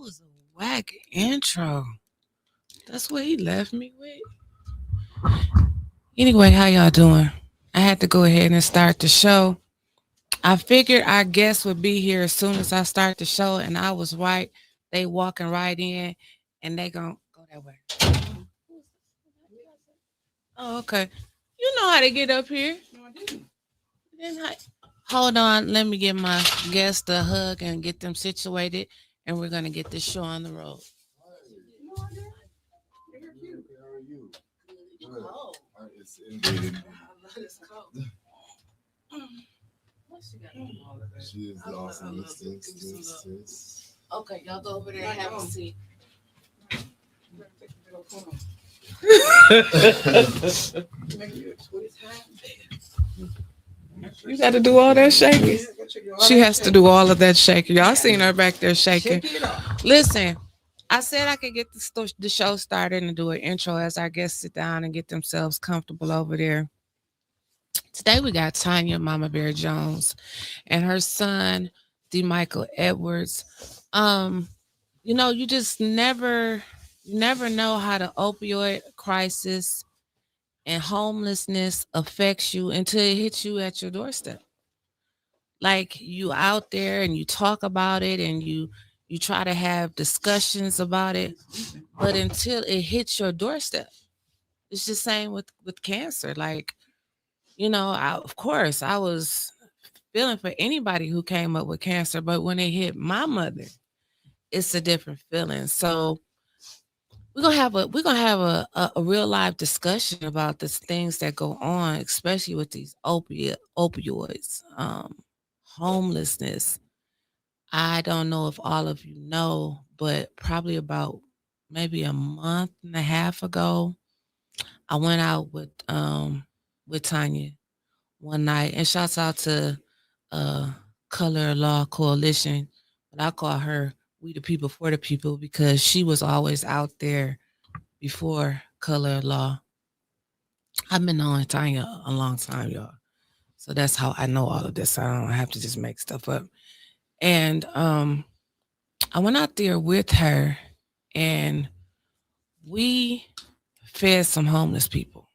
was a whack intro. That's what he left me with. Anyway, how y'all doing? I had to go ahead and start the show. I figured our guests would be here as soon as I start the show, and I was right. They walking right in, and they gonna go that way. Oh, okay. You know how to get up here. Then hold on. Let me give my guests a hug and get them situated, and we're gonna get this show on the road. It's indeed. She is lost in this. Okay, y'all go over there and have a seat. You got to do all that shaking. She has to do all of that shaking. Y'all seen her back there shaking. Listen, I said I could get the show started and do an intro as our guests sit down and get themselves comfortable over there. Today we got Tonya Mama Bear Jones and her son, D. Michael Edwards. You just never know how the opioid crisis and homelessness affects you until it hits you at your doorstep. Like you out there and you talk about it and you try to have discussions about it, but until it hits your doorstep, it's the same with cancer. Like of course I was feeling for anybody who came up with cancer, but when it hit my mother, it's a different feeling. So we're gonna have a real live discussion about the things that go on, especially with these opioids, homelessness. I don't know if all of you know, but probably about maybe a month and a half ago, I went out with Tanya one night, and shouts out to uh Color Law Coalition, but I call her We the People for the People because she was always out there before Color Law. I've been knowing Tanya a long time, y'all. So that's how I know all of this. I don't have to just make stuff up. And I went out there with her and we fed some homeless people.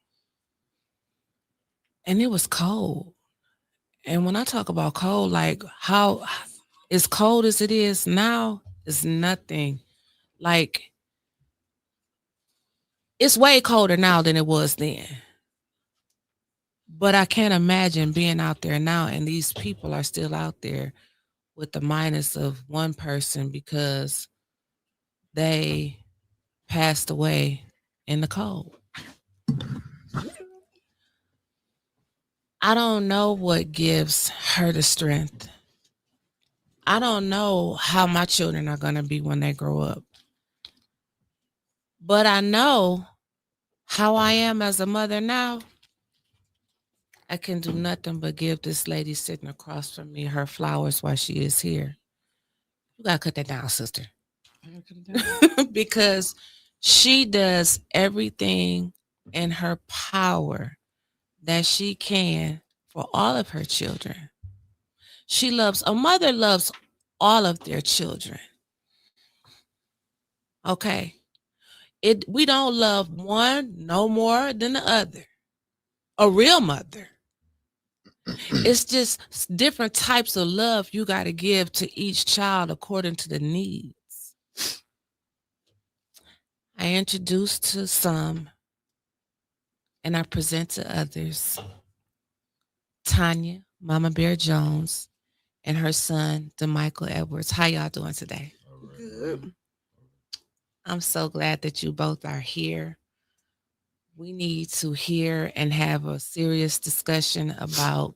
And it was cold. And when I talk about cold, like how as cold as it is now, is nothing. Like it's way colder now than it was then. But I can't imagine being out there now and these people are still out there with the minus of one person because they passed away in the cold. I don't know what gives her the strength. I don't know how my children are going to be when they grow up. But I know how I am as a mother now. I can do nothing but give this lady sitting across from me her flowers while she is here. You got to cut that down, sister. Because she does everything in her power that she can for all of her children. A mother loves all of their children. Okay. We don't love one no more than the other. A real mother. It's just different types of love you got to give to each child according to the needs. I introduce to some and I present to others Tonya Mama Bear Jones and her son, DeMichael Edwards. How y'all doing today? Good. I'm so glad that you both are here. We need to hear and have a serious discussion about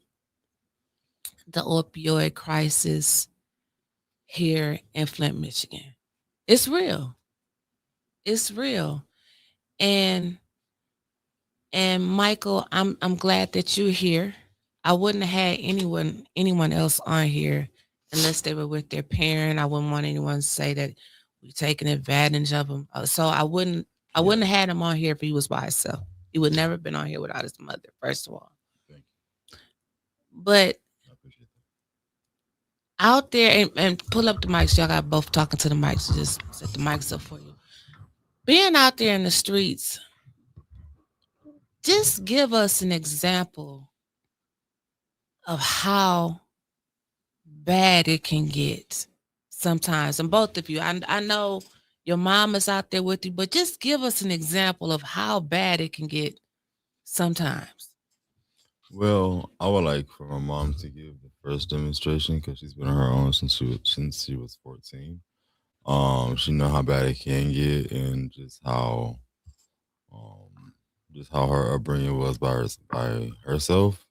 the opioid crisis here in Flint, Michigan. It's real. It's real. And Michael, I'm glad that you're here. I wouldn't have had anyone else on here unless they were with their parent. I wouldn't want anyone to say that we're taking advantage of them. So I wouldn't have had him on here if he was by himself. He would never have been on here without his mother, first of all. But out there, and pull up the mics. Y'all got both talking to the mics. Just set the mics up for you. Being out there in the streets, just give us an example of how bad it can get sometimes. And both of you, I know your mom is out there with you, but just give us an example of how bad it can get sometimes. Well, I would like for my mom to give the first demonstration because she's been on her own since she was 14. She know how bad it can get and um, just how her upbringing was by herself.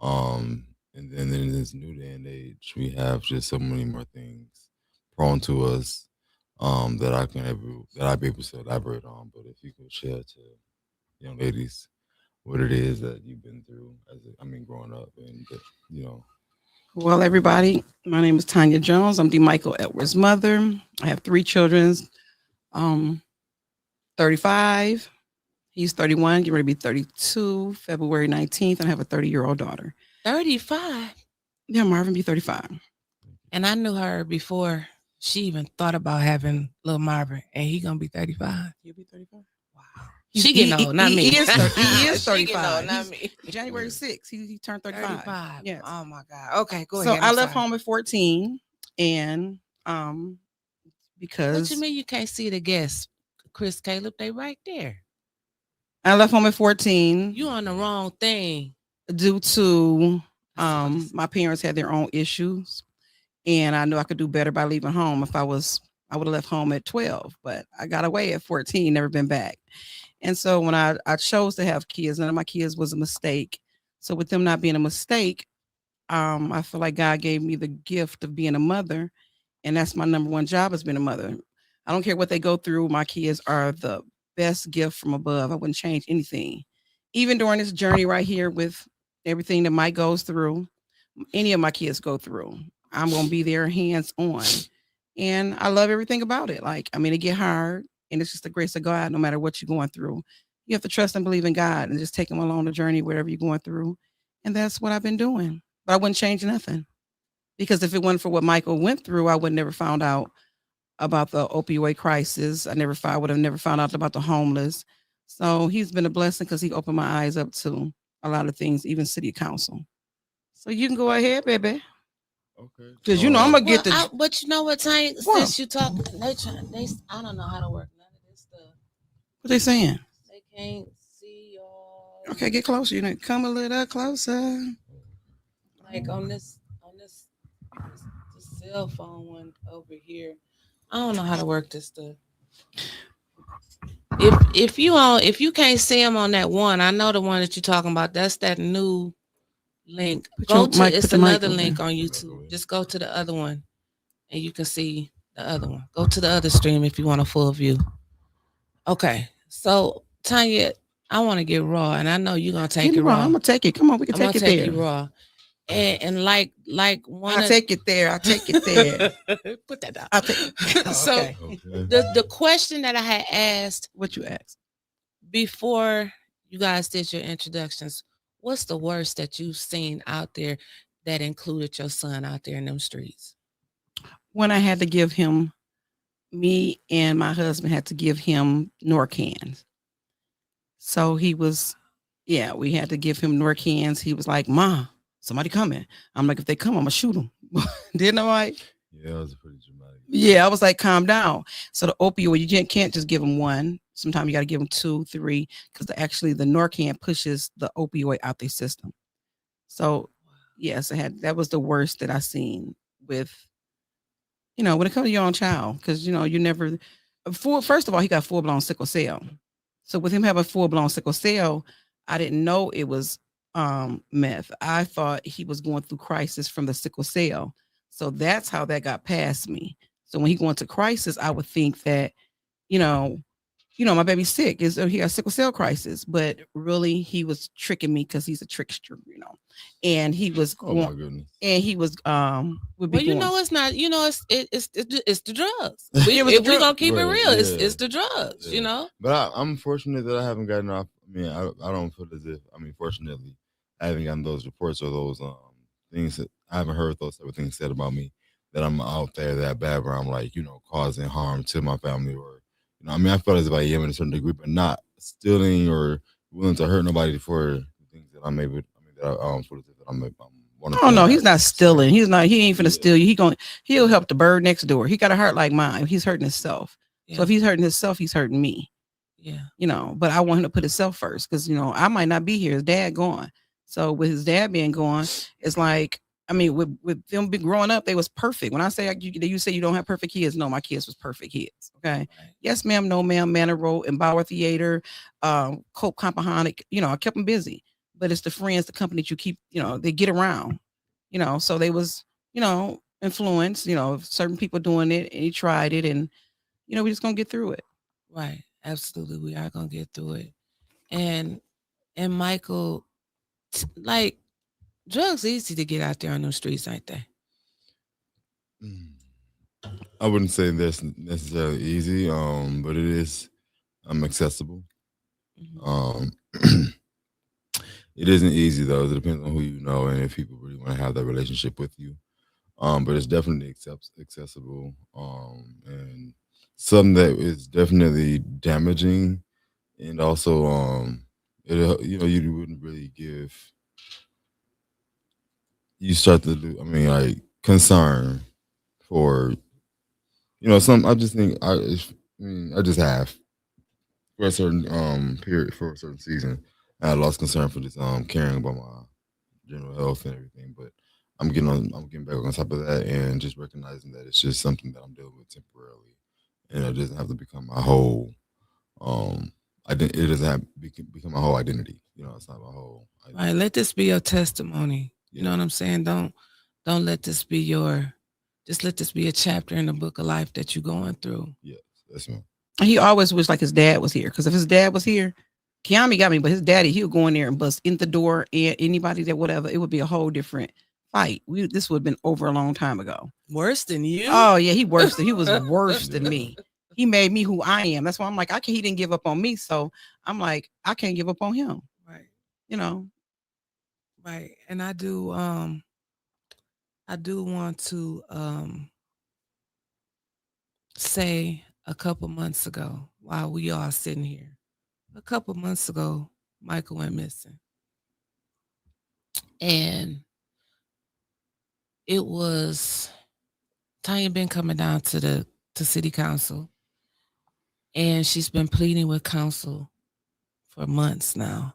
And then in this new day and age, we have just so many more things prone to us that I be able to elaborate on. But if you could share to young ladies what it is that you've been through growing up and you know. Well, everybody, my name is Tonya Jones. I'm D. Michael Edwards' mother. I have three children. Um, 35. He's 31. Getting ready to be 32. February 19th. And I have a 30-year-old daughter. 35. Yeah, Marvin be 35. And I knew her before she even thought about having little Marvin, and he gonna be 35. He'll be 35. Wow. She getting old, not me. He is She getting 35. old, not me. January 6th, he turned 35. 35. Yes. Oh my God. Okay, go So ahead. I left home at 14, and What because you mean you can't see the guests? Chris, Caleb, they right there. I left home at 14 You on the wrong thing. due to my parents had their own issues, and I knew I could do better by leaving home. I would have left home at 12, but I got away at 14, never been back. And so when I chose to have kids, none of my kids was a mistake. So with them not being a mistake, I feel like God gave me the gift of being a mother, and that's my number one job, as being a mother. I don't care what they go through. My kids are the best gift from above. I wouldn't change anything. Even during this journey right here with everything that Mike goes through, any of my kids go through, I'm going to be there hands on. And I love everything about it. Like, I mean, it get hard, and it's just the grace of God. No matter what you're going through, you have to trust and believe in God and just take him along the journey, whatever you're going through. And that's what I've been doing. But I wouldn't change nothing, because if it wasn't for what Michael went through, I would never found out about the opioid crisis. I would have never found out about the homeless. So he's been a blessing because he opened my eyes up to a lot of things, even city council. So you can go ahead, baby. Okay. Because I'm gonna get But you know what, Tanya? What? Since you talk, I don't know how to work none of this stuff. What they saying? They can't see y'all. Okay, get closer. You know, come a little closer. Like on this the cell phone one over here. I don't know how to work this stuff. If you can't see them on that one, I know the one that you're talking about. That's that new link. It's another link on YouTube. Just go to the other one, and you can see the other one. Go to the other stream if you want a full view. Okay, so Tanya, I want to get raw, and I know you're gonna take it raw. I'm gonna take it. Come on, we can I'm gonna take it take there. you raw. And like one, I'll take it there. I'll take it there. Put that down. I'll take it. So Okay. the question that I had asked What you asked? before you guys did your introductions, what's the worst that you've seen out there that included your son out there in them streets? When I had to give him, me and my husband had to give him Norcans. So he was, yeah, we had to give him Norcans. He was like, "Ma, somebody coming." I'm like, "If they come, I'm gonna shoot them." Didn't I? Yeah, that was pretty dramatic. Yeah, I was like, "Calm down." So the opioid, you can't just give them one. Sometimes you got to give them 2, 3, because actually the Norcan pushes the opioid out their system. So yes, that was the worst that I seen with, when it comes to your own child, because you never. First of all, he got full blown sickle cell. So with him having full blown sickle cell, I didn't know it was meth. I thought he was going through crisis from the sickle cell. So that's how that got past me. So when he going to crisis, I would think that, my baby's sick. He has sickle cell crisis, but really he was tricking me because he's a trickster, and he was Oh my goodness. and he was would be it's not. It's the drugs. We're gonna keep it Right, real, yeah. it's the drugs. Yeah. But I'm fortunate that I haven't gotten off. I mean, I don't feel as if. I mean, fortunately, I haven't gotten those reports or those things that I haven't heard those type of things said about me. that I'm out there that bad where I'm like, causing harm to my family or, I mean, I feel as if I am in a certain degree, but not stealing or willing to hurt nobody for the things that I'm able, I mean, that for the things that I'm wanting Oh to no, he's have. not stealing. He's not. He ain't finna Yeah. steal you. He'll help the bird next door. He got a heart like mine. He's hurting himself. So Yeah. if he's hurting himself, he's hurting me. Yeah. But I want him to put himself first because I might not be here. His dad gone. So with his dad being gone, it's like I mean, with them be growing up, they was perfect. When I say you say you don't have perfect kids, no, my kids was perfect kids. Okay, Right. yes, ma'am, no, ma'am, Manor Road and Bauer Theater, Cope Compahonic. I kept them busy, but it's the friends, the company that you keep. They get around. So they was influenced. Certain people doing it, and he tried it, and we just gonna get through it. Right. Absolutely. We are gonna get through it. And Michael, like drugs easy to get out there on those streets, ain't they? Mm. I wouldn't say that's necessarily easy, but it is accessible. Mhm. Um, it isn't easy though. It depends on who you know and if people really want to have that relationship with you. But it's definitely accessible. And something that is definitely damaging, and also it you wouldn't really give. You start to do. I mean, like concern for some. I just think I just have for a certain period for a certain season. I lost concern for just caring about my general health and everything. But I'm getting back on top of that and just recognizing that it's just something that I'm dealing with temporarily, and it doesn't have to become my whole it doesn't have become my whole identity. It's not my whole Right. identity. Let this be your testimony. You know Yeah. what I'm saying? Don't let this be just let this be a chapter in the book of life that you're going through. Yes, that's me. And he always wished like his dad was here. Because if his dad was here, Kiami got me, but his daddy, he would go in there and bust in the door and anybody that whatever, it would be a whole different fight. This would have been over a long time ago. Worse than you? Oh yeah, he was worse than Yeah. me. He made me who I am. That's why I'm like, he didn't give up on me. So I'm like, I can't give up on him. Right. You know. Right. And I do want to say a couple months ago while we all sitting here. A couple months ago, Michael went missing. And it was Tonya been coming down to city council, and she's been pleading with council for months now.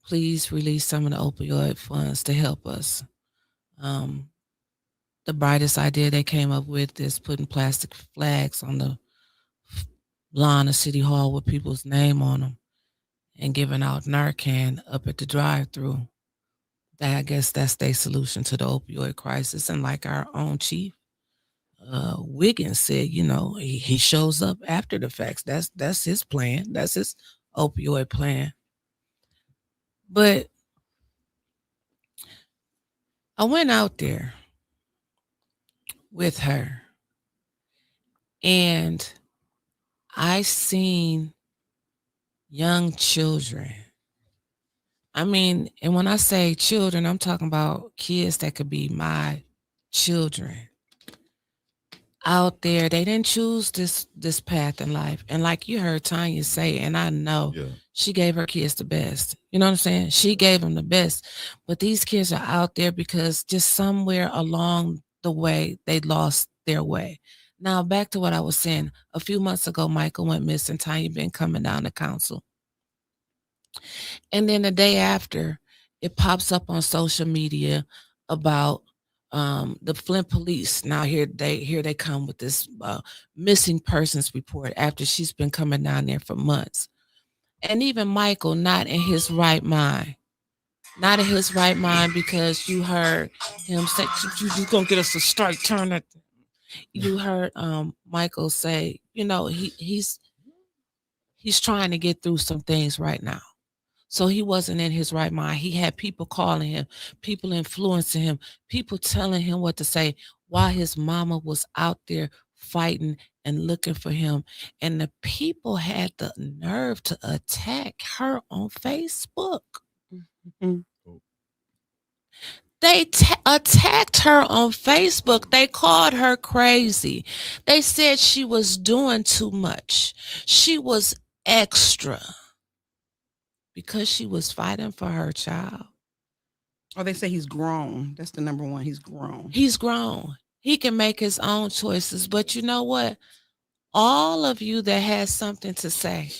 Please release some of the opioid funds to help us. Um, the brightest idea they came up with is putting plastic flags on the lawn of City Hall with people's name on them and giving out Narcan up at the drive-through. That I guess that's their solution to the opioid crisis. And like our own chief Wiggins said, he shows up after the facts. That's his plan. That's his opioid plan. But I went out there with her and I seen young children. I mean, and when I say children, I'm talking about kids that could be my children out there. They didn't choose this path in life. And like you heard Tonya say, and I know Yeah. she gave her kids the best. You know what I'm saying? She gave them the best. But these kids are out there because just somewhere along the way, they lost their way. Now, back to what I was saying. A few months ago, Michael went missing. Tonya been coming down to council. And then the day after, it pops up on social media about the Flint police. Now here they come with this missing persons report after she's been coming down there for months. And even Michael, not in his right mind. Not in his right mind because you heard him say, "You gonna get us a strike turn it." You heard Michael say, he's trying to get through some things right now. So he wasn't in his right mind. He had people calling him, people influencing him, people telling him what to say while his mama was out there fighting and looking for him. And the people had the nerve to attack her on Facebook. Mhm. They attacked her on Facebook. They called her crazy. They said she was doing too much. She was extra because she was fighting for her child. Or they say he's grown. That's the number one. He's grown. He's grown. He can make his own choices. But you know what? All of you that has something to say,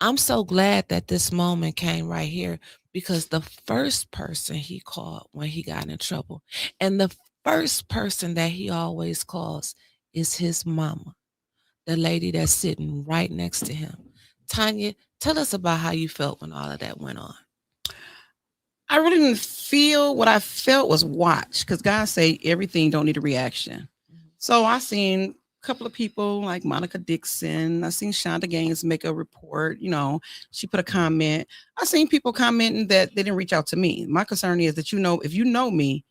I'm so glad that this moment came right here, because the first person he called when he got in trouble, and the first person that he always calls, is his mama, the lady that's sitting right next to him. Tonya, tell us about how you felt when all of that went on. I really didn't feel. What I felt was watch, because God say everything don't need a reaction. So I seen a couple of people like Monica Dixon. I seen Shonda Gaines make a report. She put a comment. I seen people commenting that they didn't reach out to me. My concern is that, if you know me,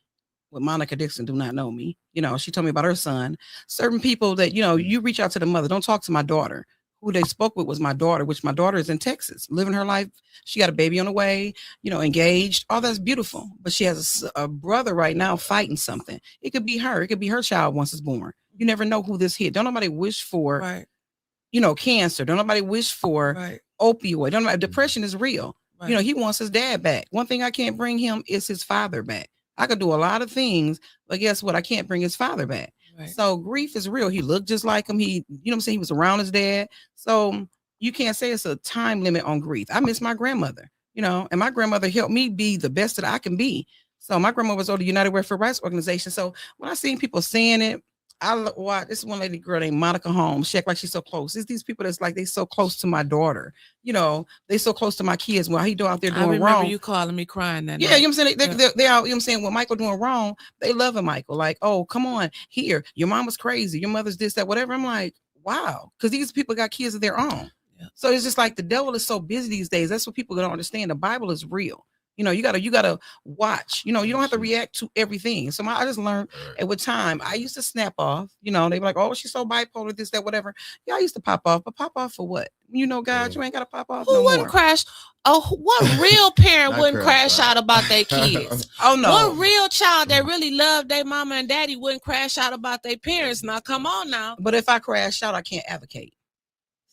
well, Monica Dixon do not know me. She told me about her son. Certain people that, you reach out to the mother. Don't talk to my daughter. Who they spoke with was my daughter, which my daughter is in Texas, living her life. She got a baby on the way, engaged. All that's beautiful. But she has a brother right now fighting something. It could be her. It could be her child once it's born. You never know who this hit. Don't nobody wish for, Right. Cancer. Don't nobody wish for opioid. Don't nobody, depression is real. Right. He wants his dad back. One thing I can't bring him is his father back. I could do a lot of things, but guess what? I can't bring his father back. Right. So grief is real. He looked just like him. He, he was around his dad. So you can't say it's a time limit on grief. I miss my grandmother, and my grandmother helped me be the best that I can be. So my grandmother was on the United Welfare Rights Organization. So when I seen people saying it, this is one lady girl named Monica Holmes. She act like she's so close. It's these people that's like they so close to my daughter. They so close to my kids. Well, he out there doing I remember wrong. You calling me crying that Yeah, night. you know what I'm saying? They're out, I'm saying, when Michael doing wrong, they loving Michael. Like, oh, come on, here, your mama's crazy, your mother's this, that, whatever. I'm like, wow, because these people got kids of their own. Yeah. So it's just like the devil is so busy these days. That's what people don't understand. The Bible is real. You gotta watch. You don't have to react to everything. So I just learned, and with time, I used to snap off. They be like, "Oh, she's so bipolar, this, that, whatever." Yeah, I used to pop off, but pop off for what? God, you ain't gotta pop off. Who wouldn't crash? Oh, what real parent wouldn't crash out about their kids? Oh no, what real child that really loved their mama and daddy wouldn't crash out about their parents? Now, come on now. But if I crash out, I can't advocate.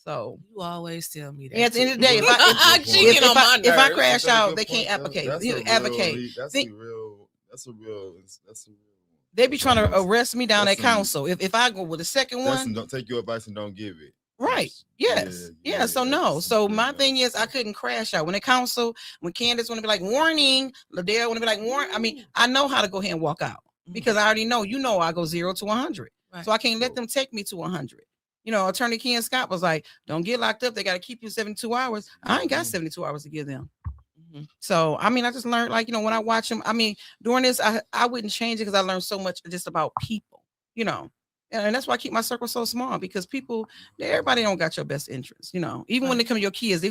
So you always tell me that. At the end of the day, if I crash out, they can't advocate. Advocate. That's a real. They be trying to arrest me down at council. If I go with the second one, don't take your advice and don't give it. Right. Yes. Yeah. So no. So my thing is, I couldn't crash out when the council. When Candace want to be like warning, Liddell want to be like warning. I mean, I know how to go ahead and walk out because I already know. I go 0 to 100. Right. So I can't let them take me to 100. Attorney Ken Scott was like, don't get locked up. They got to keep you 72 hours. I ain't got 72 hours to give them. So, I just learned, like, when I watch them, during this, I wouldn't change it because I learned so much just about people, and that's why I keep my circle so small, because people, everybody don't got your best interest, even when they come to your kids,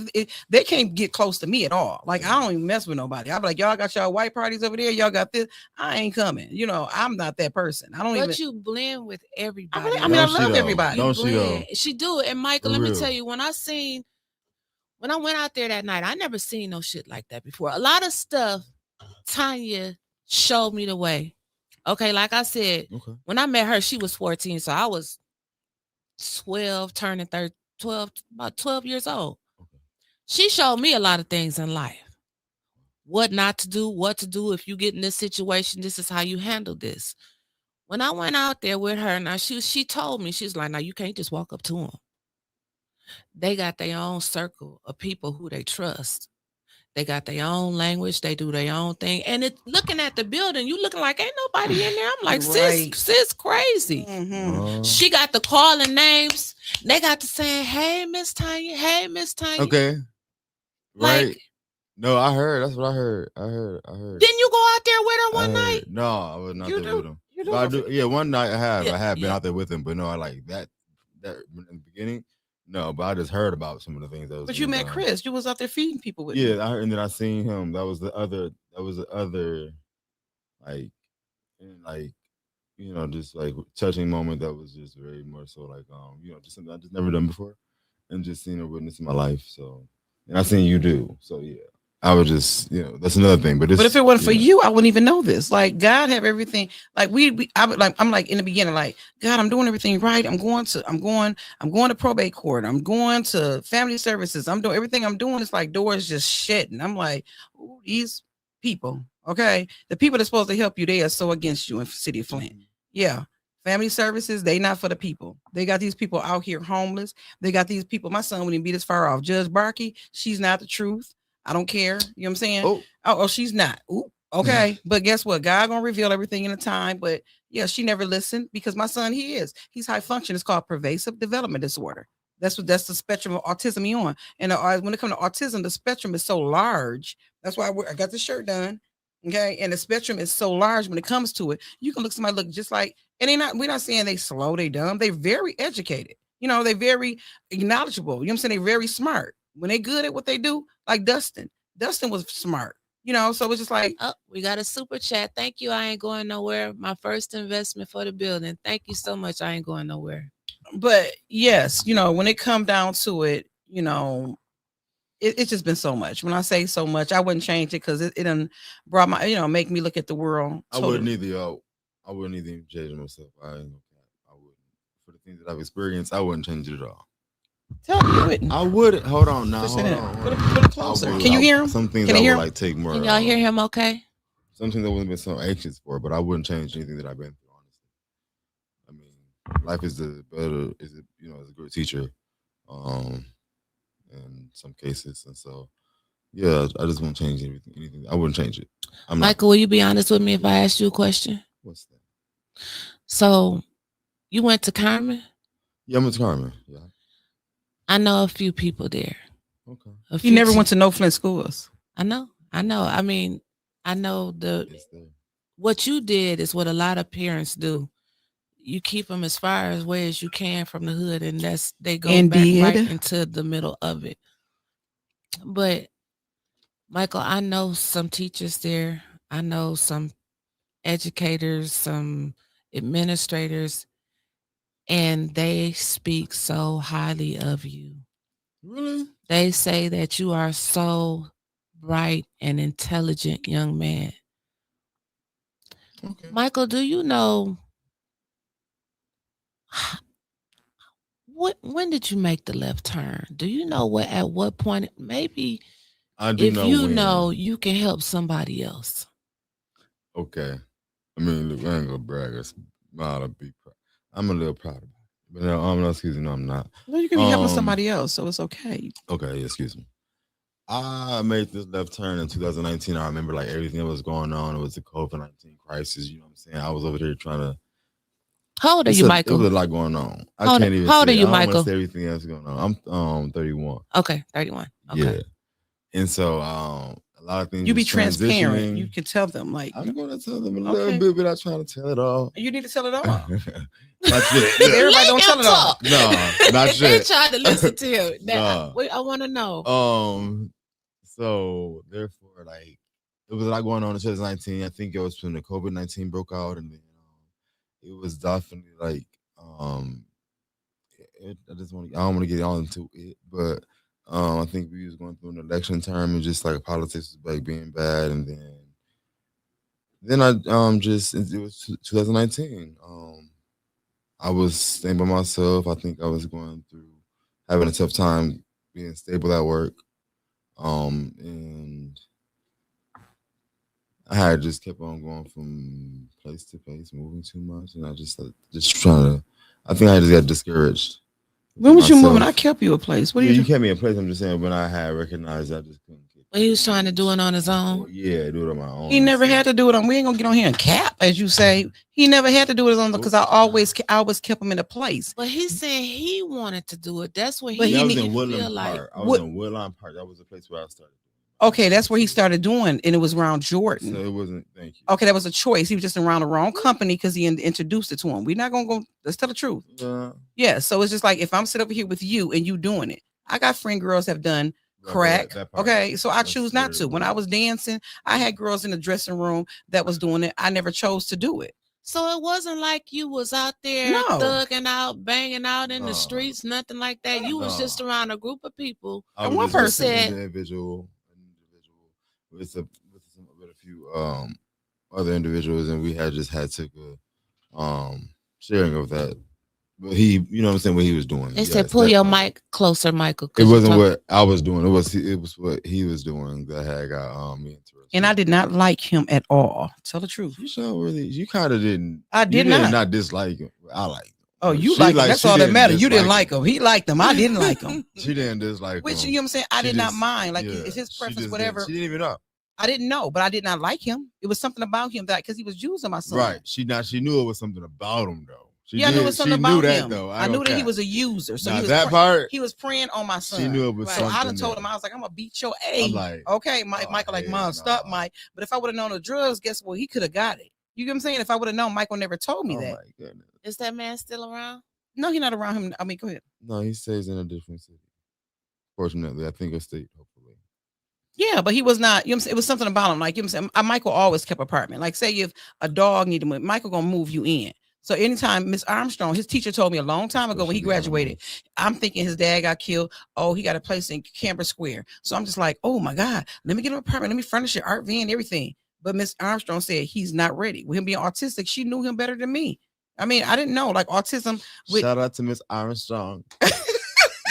they can't get close to me at all. Like, I don't even mess with nobody. I'll be like, y'all got y'all white parties over there. Y'all got this. I ain't coming. I'm not that person. But you blend with everybody. I love everybody. She do. And Michael, let me tell you, when I went out there that night, I never seen no shit like that before. A lot of stuff, Tonya showed me the way. Okay, like I said, when I met her, she was 14, so I was 12, turning 12, about 12 years old. She showed me a lot of things in life. What not to do, what to do if you get in this situation. This is how you handle this. When I went out there with her, now she told me, she's like, now you can't just walk up to them. They got their own circle of people who they trust. They got their own language. They do their own thing. And looking at the building, you looking like ain't nobody in there. I'm like, sis crazy. She got the calling names. They got to saying, hey, Miss Tonya. Hey, Miss Tonya. Okay. Right. Like, no, I heard. That's what I heard. I heard. Didn't you go out there with her one night? No, I was not there with him. I do. Yeah, one night I have. I have been out there with him, but no, I like that in the beginning. No, but I just heard about some of the things that was. But you met done. Chris. You was out there feeding people with. Yeah, I heard, and then I seen him. That was the other. Like, just like touching moment that was just very more so like just something I just never done before, and just seeing a witness in my life. So, and I seen you do. So yeah. I would just, that's another thing. But if it wasn't for you, I wouldn't even know this. Like God have everything. Like I'm like in the beginning, like God, I'm doing everything right. I'm going to probate court. I'm going to family services. I'm doing everything I'm doing. It's like doors just shutting. I'm like, ooh, these people, okay, the people that's supposed to help you, they are so against you in City of Flint. Yeah. Family services, they not for the people. They got these people out here homeless. They got these people. My son wouldn't even be this far off. Judge Barkey, she's not the truth. I don't care. You know what I'm saying? Oh, she's not. Ooh, okay. But guess what? God gonna reveal everything in a time. But yeah, she never listened because my son, he's high function. It's called pervasive development disorder. That's the spectrum of autism he on. And when it comes to autism, the spectrum is so large. That's why I got the shirt done. Okay. And the spectrum is so large when it comes to it. You can somebody look just like, and we're not saying they slow, they dumb, they very educated. They very knowledgeable. You know what I'm saying? They very smart. When they good at what they do, like Dustin was smart, so it's just like, oh, we got a super chat. Thank you. I ain't going nowhere. My first investment for the building. Thank you so much. I ain't going nowhere. But yes, when it come down to it, it's just been so much. When I say so much, I wouldn't change it because it done brought my, make me look at the world. Totally. I wouldn't either change myself. I wouldn't. For the things that I've experienced, I wouldn't change it at all. Tell me you wouldn't. I wouldn't. Hold on now. Hold on. Put it closer. Can you hear him? Some things I would like take more. Can y'all hear him okay? Some things I wouldn't been so anxious for, but I wouldn't change anything that I've been through, honestly. I mean, life is a great teacher. In some cases. And so yeah, I just won't change anything. I wouldn't change it. Michael, will you be honest with me if I asked you a question? What's that? So you went to Carmen? Yeah, I went to Carmen. Yeah. I know a few people there. Okay. You never went to no Flint schools. I know. I mean, I know what you did is what a lot of parents do. You keep them as far away as you can from the hood, and they go back right into the middle of it. But Michael, I know some teachers there. I know some educators, some administrators, and they speak so highly of you. Really? They say that you are so bright and intelligent young man. Okay. Michael, do you know when did you make the left turn? Do you know at what point? Maybe I do know you know, you can help somebody else. Okay. I mean, look, I ain't gonna brag. I'm a little proud of it. But no, excuse me, no, I'm not. No, you can be helping somebody else, so it's okay. Okay, excuse me. I made this left turn in 2019. I remember like everything that was going on. It was the COVID-19 crisis. You know what I'm saying? I was over there trying to. How old are you, Michael? It was a lot going on. I can't even. How old are you, Michael? Say everything else going on. I'm 31. Okay, 31. Okay. Yeah, and so a lot of things. You be transparent. You can tell them like. I'm going to tell them a little bit without trying to tell it all. You need to tell it all. Not yet. Everybody don't tell it all. No, not yet. They tried to listen to you. Nah. I want to know. So therefore, like, it was a lot going on in 2019. I think it was when the COVID-19 broke out, and then it was definitely like I don't want to get on into it, but I think we was going through an election term and just like politics was like being bad, and then I it was 2019. I was staying by myself. I think I was having a tough time being stable at work. And I had just kept on going from place to place, moving too much, and I just trying to. I think I just got discouraged. When was you moving? I kept you a place. What do you kept me a place? I'm just saying when I had recognized, I just couldn't. Well, he was trying to do it on his own. Yeah, do it on my own. He never had to do it on. We ain't gonna get on here and cap, as you say. He never had to do it on because I always kept him in a place. But he's saying he wanted to do it. That's what he. I was in Woodland Park. I was in Woodland Park. That was the place where I started. Okay, that's where he started doing, and it was around Jordan. So it wasn't. Thank you. Okay, that was a choice. He was just around the wrong company because he introduced it to him. We're not gonna go. Let's tell the truth. Yeah. So it's just like if I'm sitting over here with you and you doing it. I got friend girls have done crack. Okay, so I choose not to. When I was dancing, I had girls in the dressing room that was doing it. I never chose to do it. So it wasn't like you was out there thugging out, banging out in the streets, nothing like that. You was just around a group of people. One person said individual. with a few other individuals, and we had just had took a sharing of that. But he, you know what I'm saying, what he was doing. They said pull your mic closer, Michael. It wasn't what I was doing. It was what he was doing that had got me interested. And I did not like him at all. Tell the truth. You kind of didn't. I did not dislike him. I like him. Oh, you like him. That's all that matters. You didn't like him. He liked him. I didn't like him. She didn't dislike him. Which, you know what I'm saying? I did not mind. Like, it's his preference, whatever. She didn't even know. I didn't know, but I did not like him. It was something about him that because he was using my son. Right. She knew it was something about him though. I knew it was something about him. Though. I knew that he was a user. So he was preying on my son. She knew it was something. So I done told him, I was like, I'm gonna beat your A. Like, okay, Michael, like, Mom, stop, Mike. But if I would have known the drugs, guess what? He could have got it. You get what I'm saying? If I would have known, Michael never told me that. My goodness. Is that man still around? No, he's not around him. I mean, go ahead. No, he stays in a different city. Fortunately, I think a state, hopefully. Yeah, but he was not, you know what I'm saying? It was something about him. Like, you know what I'm saying? Michael always kept apartment. Like, say if a dog needed to move, Michael gonna move you in. So anytime Miss Armstrong, his teacher told me a long time ago when he graduated, I'm thinking his dad got killed. Oh, he got a place in Canberra Square. So I'm just like, oh my God, let me get an apartment. Let me furnish it, RV and everything. But Miss Armstrong said he's not ready. With him being autistic, she knew him better than me. I mean, I didn't know, like autism. Shout out to Miss Armstrong.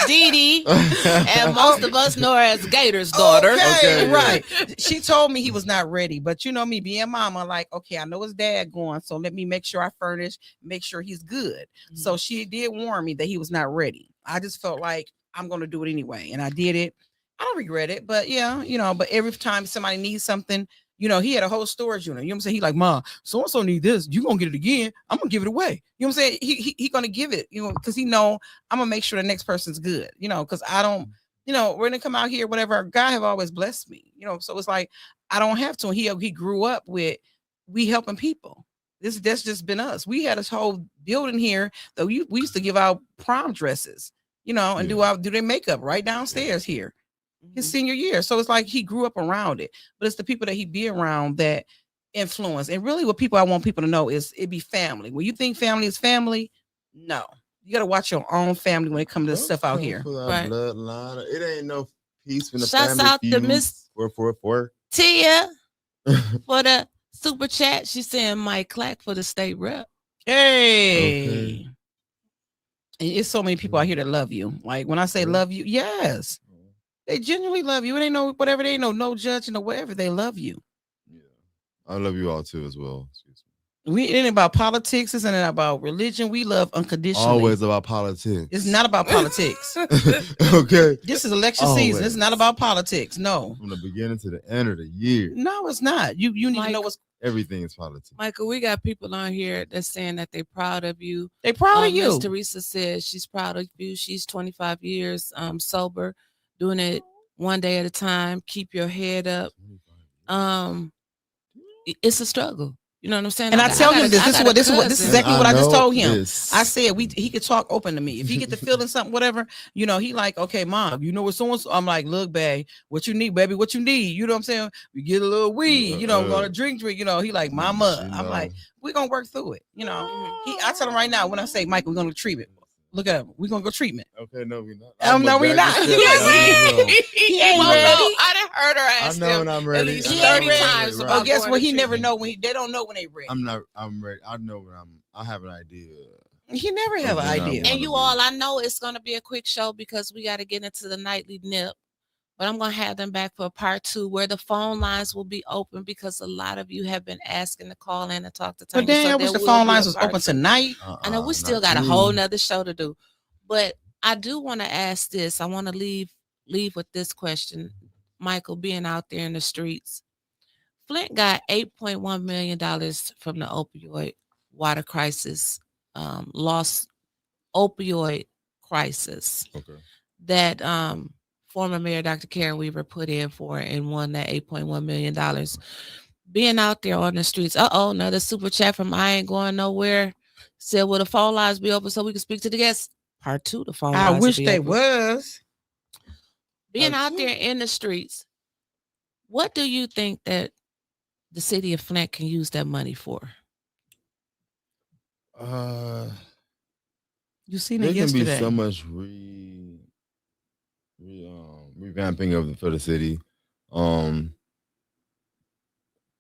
Dee Dee, and most of us know her as Gator's daughter. Okay, right. She told me he was not ready, but you know me being mama, like, okay, I know his dad going, so let me make sure I furnish, make sure he's good. Mm-hmm. So she did warn me that he was not ready. I just felt like I'm going to do it anyway, and I did it. I don't regret it, but yeah, you know, but every time somebody needs something, you know, he had a whole storage unit. You know what I'm saying? He like, Mom, so-and-so need this. You gonna get it again. I'm gonna give it away. You know what I'm saying? He gonna give it, you know, because he know I'm gonna make sure the next person's good, you know, because I don't, you know, we're gonna come out here, whatever. God have always blessed me, you know, so it's like, I don't have to. He grew up with, we helping people. That's just been us. We had this whole building here that we used to give out prom dresses, you know, and do their makeup right downstairs here. His senior year. So it's like he grew up around it, but it's the people that he be around that influence. And really what I want people to know is it be family. When you think family is family, no, you got to watch your own family when it comes to this stuff out here. Right. Bloodline. It ain't no peace in the Shouts family. Out to Miss 444 Tia for the super chat. She's saying Mike Clack for the state rep. Hey. Okay. And it's so many people out here that love you. Like when I say love you, yes. They genuinely love you. It ain't no whatever. They ain't no judging or whatever. They love you. Yeah, I love you all too as well. It ain't about politics. It's not about religion. We love unconditionally. Always about politics. It's not about politics. Okay. This is election season. It's not about politics. No. From the beginning to the end of the year. No, it's not. You need to know what's. Everything is politics. Michael, we got people on here that's saying that they're proud of you. They're proud of you. Miss Teresa says she's proud of you. She's 25 years sober, doing it one day at a time. Keep your head up. It's a struggle. You know what I'm saying? And I tell him this is exactly what I just told him. I said he could talk open to me. If he get the feeling something, whatever, you know, he like, okay, Mom, you know what so-and-so. I'm like, look, babe, what you need, baby, what you need. You know what I'm saying? We get a little weed, you know, gonna drink, you know. He like, Mama. I'm like, we're gonna work through it. You know, I tell him right now when I say, Michael, we're gonna treatment. Look at him. We're gonna go treatment. Okay, no, we're not. No, we're not. He ain't ready. I done heard her ask him I'm ready. at least 30 times. Oh, guess what? He never know when they don't know when they ready. I'm ready. I know when I have an idea. He never have an idea. And you all, I know it's gonna be a quick show because we got to get into the nightly nip. But I'm going to have them back for part 2 where the phone lines will be open because a lot of you have been asking to call in and talk to Tonya. But then I wish the phone lines was open tonight. I know we still got a whole nother show to do. But I do want to ask this. I want to leave with this question. Michael, being out there in the streets, Flint got $8.1 million from the opioid water crisis, lost opioid crisis. Okay. That former Mayor Dr. Karen Weaver put in for and won that $8.1 million. Being out there on the streets. Another super chat from I Ain't Going Nowhere. Said, will the phone lines be open so we can speak to the guests? Part 2, the phone lines. I wish they was. Being out there in the streets, what do you think that the city of Flint can use that money for? You seen it yesterday. There can be so much revamping for the city.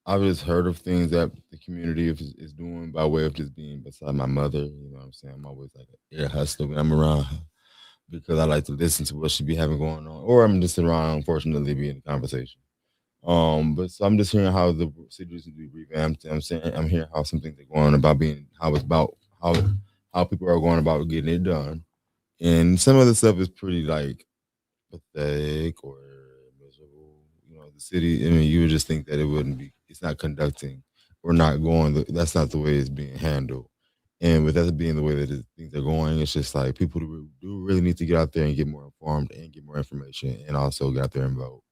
I've just heard of things that the community is doing by way of just being beside my mother. You know what I'm saying? I'm always like an ear hustler when I'm around her because I like to listen to what she be having going on, or I'm just around, unfortunately, be in the conversation. But so I'm just hearing how the city needs to be revamped. I'm saying I'm hearing how some things are going about being how it's about how people are going about getting it done, and some of the stuff is pretty like pathetic or miserable. You know, the city. I mean, you would just think that it wouldn't be. It's not conducting or not going. That's not the way it's being handled. And with that being the way that things are going, it's just like people do really need to get out there and get more informed and get more information, and also get out there and vote.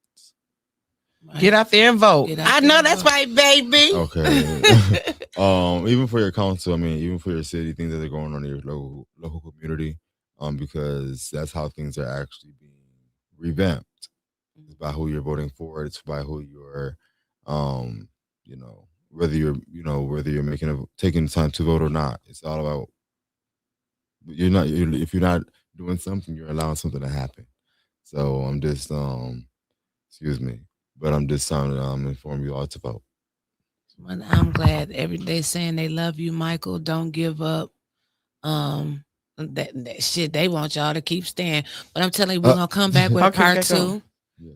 Get out there and vote. I know that's vote. right, baby. Okay. Even for your council, I mean, even for your city, things that are going on in your local community, because that's how things are actually being revamped. It's by who you're voting for. It's by who you're, you know, whether you're taking the time to vote or not. It's all about if you're not doing something, you're allowing something to happen. So I'm just excuse me, but I'm just trying to inform you all to vote. Well, I'm glad every day saying they love you, Michael. Don't give up. That shit they want y'all to keep staying. But I'm telling you, we're gonna come back with a part two. Yes.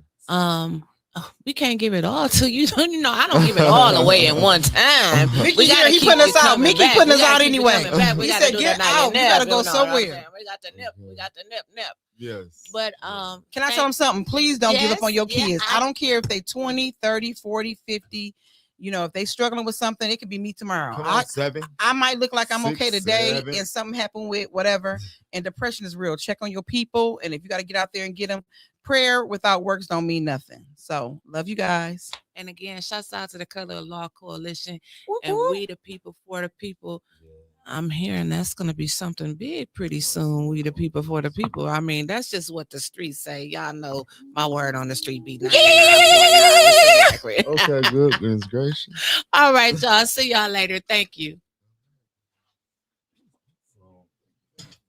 We can't give it all to you. You know, I don't give it all away in one time. Mickey here, he putting us out. Mickey putting us out anyway. He said, "Get out. We gotta go somewhere." We got the nip. We got the nip. Yes. But can I tell them something? Please don't give up on your kids. I don't care if they 20, 30, 40, 50. You know, if they struggling with something, it could be me tomorrow. Come on, 7. I might look like I'm 6, okay today 7. and something happened with whatever. And depression is real. Check on your people. And if you got to get out there and get them, prayer without works don't mean nothing. So love you guys. And again, shouts out to the Color of Law Coalition Woo-hoo. and we the people for the people. I'm hearing that's going to be something big pretty soon. We the people for the people. I mean, that's just what the streets say. Y'all know my word on the street be 99.9% accurate. Okay, good. Goodness gracious. All right, y'all. See y'all later. Thank you.